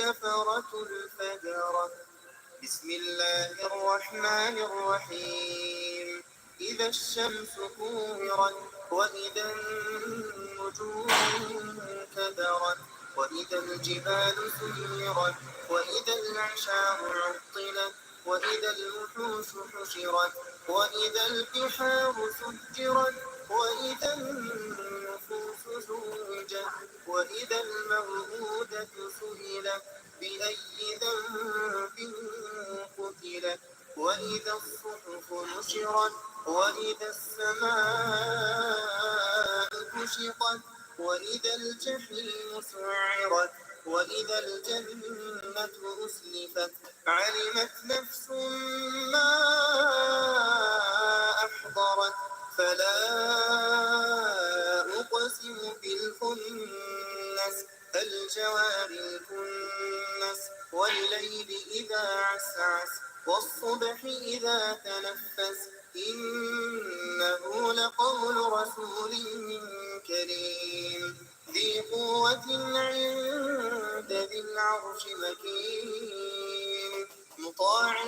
الكفرة الفجرة. بسم الله الرحمن الرحيم. إذا الشمس كورت وإذا النجوم انكدرت وإذا الجبال سيرت وإذا العشار عطلت وإذا الوحوش حشرت وإذا البحار سجرت وإذا النفوس زوجت وإذا الموءودة سئلت بأي ذنب قتلت وإذا الصحف نشرت وإذا السماء كشطت وإذا الجحيم سعرت وإذا الجنة أزلفت علمت نفس ما أحضرت فلا أقسم بالخنس الجوار الكنس والليل إذا عسعس والصبح إذا تنفس إنه لقول رسول كريم ذي قوة عند ذي العرش مكين مطاع